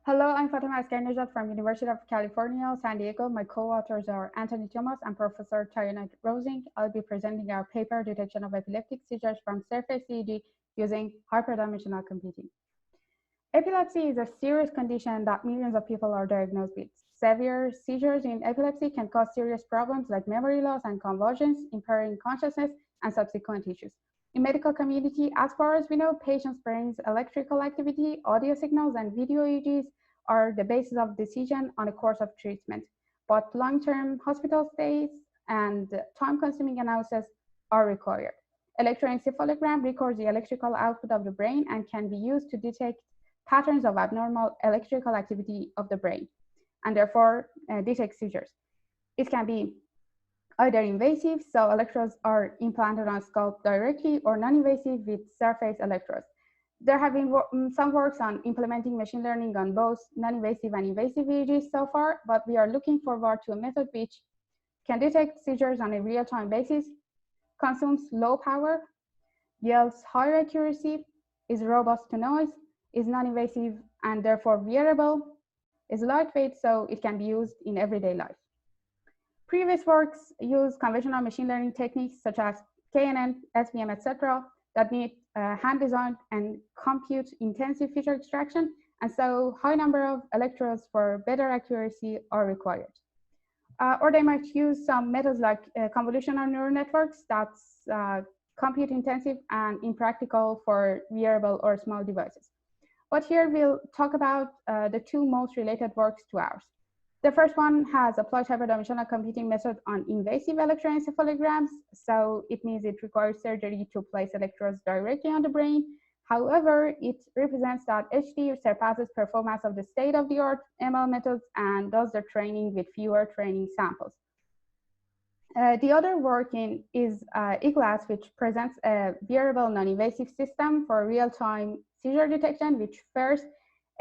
Hello, I'm Fatima Asghar from University of California, San Diego. My co-authors are Anthony Thomas and Professor Tayana Rosing. I'll be presenting our paper, Detection of Epileptic Seizures from Surface EEG using hyperdimensional computing. Epilepsy is a serious condition that millions of people are diagnosed with. Severe seizures in epilepsy can cause serious problems like memory loss and convulsions, impairing consciousness and subsequent issues. In medical community, as far as we know, patients' brains' electrical activity, audio signals, and video EEGs are the basis of decision on a course of treatment. But long-term hospital stays and time-consuming analysis are required. Electroencephalogram records the electrical output of the brain and can be used to detect patterns of abnormal electrical activity of the brain, and therefore detect seizures. It can be either invasive, so electrodes are implanted on scalp directly, or non-invasive with surface electrodes. There have been some works on implementing machine learning on both non-invasive and invasive EEGs so far, but we are looking forward to a method which can detect seizures on a real-time basis, consumes low power, yields higher accuracy, is robust to noise, is non-invasive and therefore wearable, is lightweight, so it can be used in everyday life. Previous works use conventional machine learning techniques such as KNN, SVM, etc., that need hand-designed and compute-intensive feature extraction, and so high number of electrodes for better accuracy are required. Or they might use some methods like convolutional neural networks that's compute-intensive and impractical for wearable or small devices. But here we'll talk about the two most related works to ours. The first one has applied hyperdimensional computing method on invasive electroencephalograms. So it means it requires surgery to place electrodes directly on the brain. However, it represents that HD surpasses performance of the state-of-the-art ML methods and does the training with fewer training samples. The other work is eGlass, which presents a wearable non-invasive system for real-time seizure detection, which first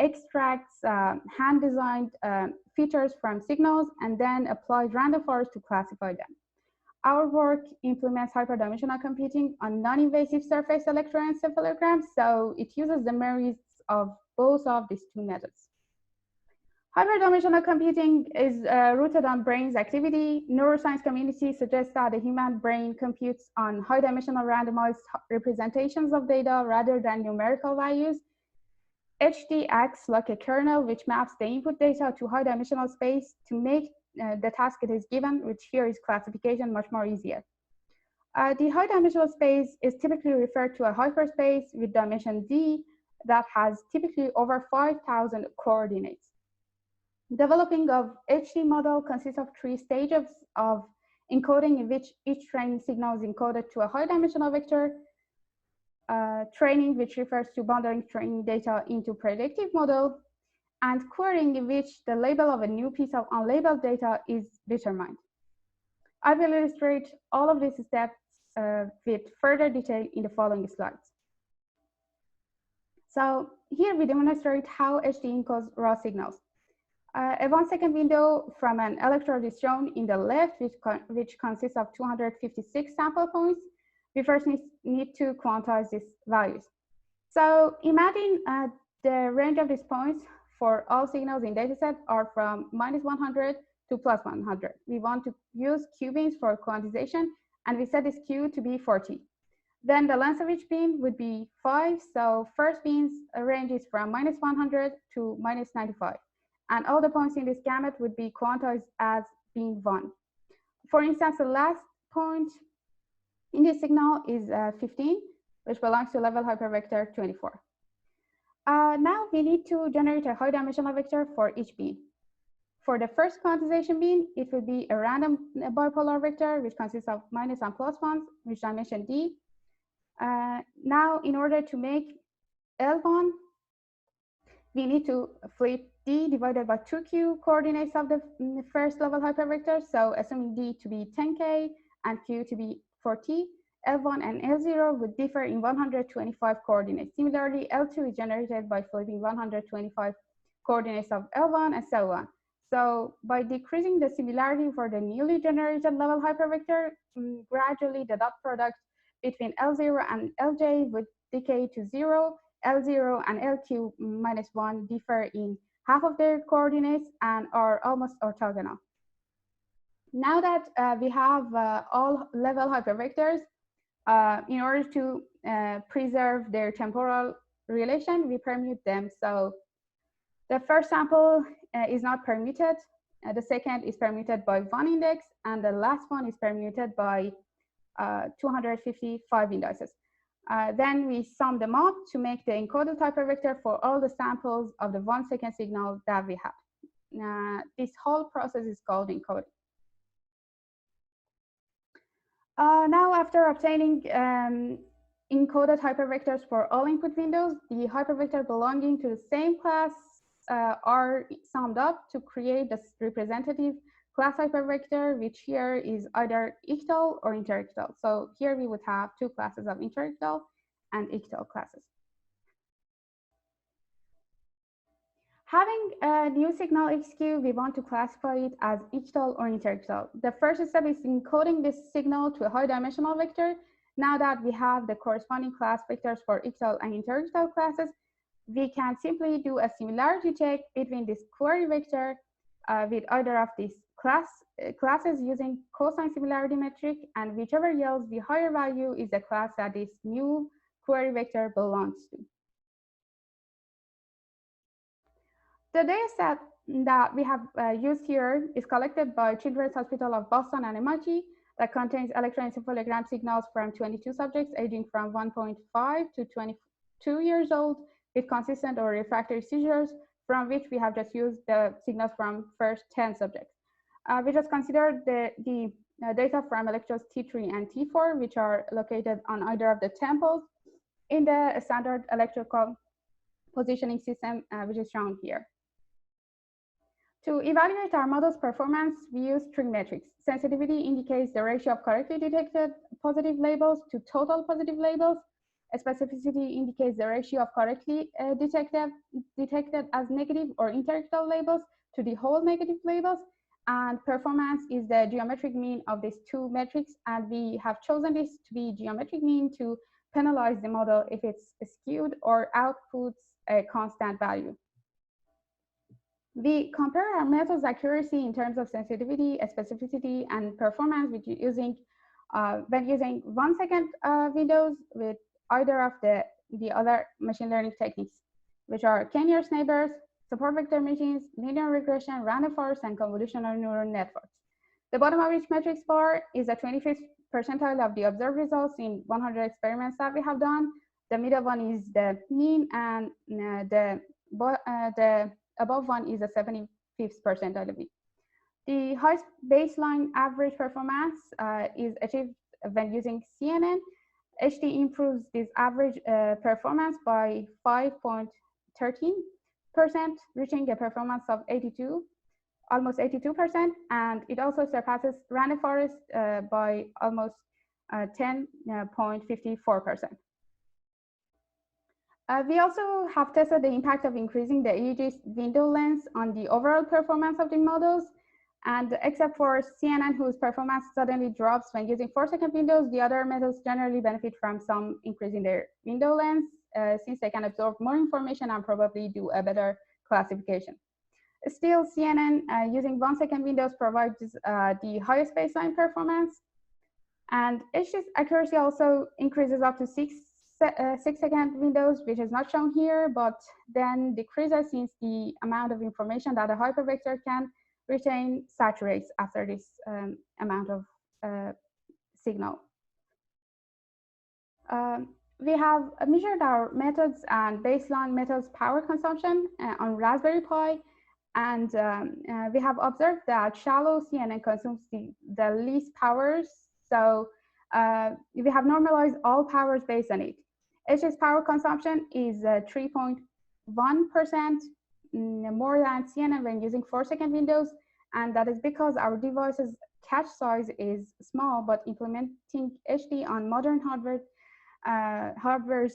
extracts hand-designed features from signals and then applies random forest to classify them. Our work implements hyperdimensional computing on non-invasive surface electroencephalograms, so it uses the merits of both of these two methods. Hyperdimensional computing is rooted on brain's activity. Neuroscience community suggests that the human brain computes on high-dimensional randomized representations of data rather than numerical values. HD acts like a kernel which maps the input data to high-dimensional space to make the task it is given, which here is classification, much more easier. The high-dimensional space is typically referred to a hyperspace with dimension d that has typically over 5,000 coordinates. Developing of HD model consists of 3 stages of encoding in which each training signal is encoded to a high-dimensional vector, training, which refers to bundling training data into predictive model, and querying, in which the label of a new piece of unlabeled data is determined. I will illustrate all of these steps with further detail in the following slides. So here we demonstrate how HD encodes raw signals. A 1-second window from an electrode is shown in the left, which consists of 256 sample points. We first need to quantize these values. So imagine the range of these points for all signals in dataset are from -100 to +100. We want to use Q beams for quantization, and we set this Q to be 40. Then the length of each beam would be 5. So first beam's range is from -100 to -95. And all the points in this gamut would be quantized as being 1. For instance, the last point in this signal is 15, which belongs to level hypervector 24. Now we need to generate a high-dimensional vector for each beam. For the first quantization beam, it would be a random bipolar vector, which consists of minus and plus ones, which dimension d. Now, in order to make L1, we need to flip d divided by 2q coordinates of the first level hypervector. So assuming d to be 10k and q to be 4t, L1 and L0 would differ in 125 coordinates. Similarly, L2 is generated by flipping 125 coordinates of L1 and so on. So by decreasing the similarity for the newly generated level hypervector, gradually the dot product between L0 and Lj would decay to 0. L0 and LQ minus 1 differ in half of their coordinates and are almost orthogonal. Now that we have all level hypervectors, in order to preserve their temporal relation, we permute them. So the first sample is not permuted. The second is permuted by one index, and the last one is permuted by 255 indices. Then we sum them up to make the encoded hypervector for all the samples of the 1 second signal that we have. This whole process is called encoding. Now, after obtaining encoded hypervectors for all input windows, the hypervector belonging to the same class are summed up to create the representative class hypervector, which here is either ictal or interictal. So here we would have two classes of interictal and ictal classes. Having a new signal XQ, we want to classify it as ictal or interictal. The first step is encoding this signal to a high dimensional vector. Now that we have the corresponding class vectors for ictal and interictal classes, we can simply do a similarity check between this query vector with either of these classes using cosine similarity metric, and whichever yields the higher value is the class that this new query vector belongs to. The data set that we have used here is collected by Children's Hospital of Boston and MIT that contains electroencephalogram signals from 22 subjects aging from 1.5 to 22 years old with consistent or refractory seizures, from which we have just used the signals from first 10 subjects. We just considered the data from electrodes T3 and T4, which are located on either of the temples in the standard electrical positioning system, which is shown here. To evaluate our model's performance, we use three metrics. Sensitivity indicates the ratio of correctly detected positive labels to total positive labels. Specificity indicates the ratio of correctly detected as negative or interictal labels to the whole negative labels. And performance is the geometric mean of these two metrics. And we have chosen this to be geometric mean to penalize the model if it's skewed or outputs a constant value. We compare our method's accuracy in terms of sensitivity, specificity, and performance when using 1 second windows with either of the other machine learning techniques, which are k-nearest neighbors, support vector machines, linear regression, random forest, and convolutional neural networks. The bottom of each metrics bar is the 25th percentile of the observed results in 100 experiments that we have done. The middle one is the mean, and the above one is a 75th percentile of it. The highest baseline average performance is achieved when using CNN. HD improves this average performance by 5.13%, reaching a performance of almost 82%, and it also surpasses random forest by almost 10.54%. We also have tested the impact of increasing the EEG's window length on the overall performance of the models. And except for CNN, whose performance suddenly drops when using 4 second windows, the other methods generally benefit from some increase in their window length, since they can absorb more information and probably do a better classification. Still, CNN using 1 second windows provides the highest baseline performance. And HD's accuracy also increases up to 6 second windows, which is not shown here, but then decreases since the amount of information that a hypervector can retain saturates after this amount of signal. We have measured our methods and baseline methods power consumption on Raspberry Pi, and we have observed that shallow CNN consumes the least powers. So we have normalized all powers based on it. HD's power consumption is 3.1% more than CNN when using 4 second windows, and that is because our device's catch size is small, but implementing HD on modern hardwares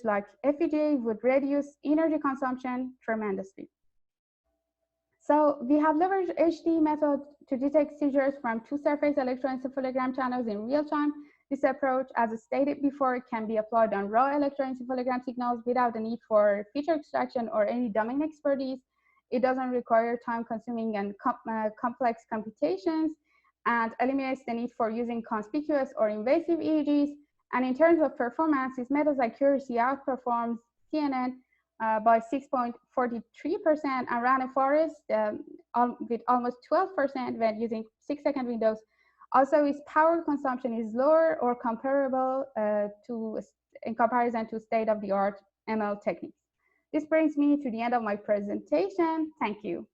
like FPGA would reduce energy consumption tremendously. So we have leveraged HD method to detect seizures from 2 surface electroencephalogram channels in real time. This approach, as stated before, can be applied on raw electroencephalogram signals without the need for feature extraction or any domain expertise. It doesn't require time-consuming and complex computations, and eliminates the need for using conspicuous or invasive EEGs. And in terms of performance, its methods accuracy outperforms CNN by 6.43% and random forest with almost 12% when using 6-second windows. Also, its power consumption is lower or comparable in comparison to state-of-the-art ML techniques. This brings me to the end of my presentation. Thank you.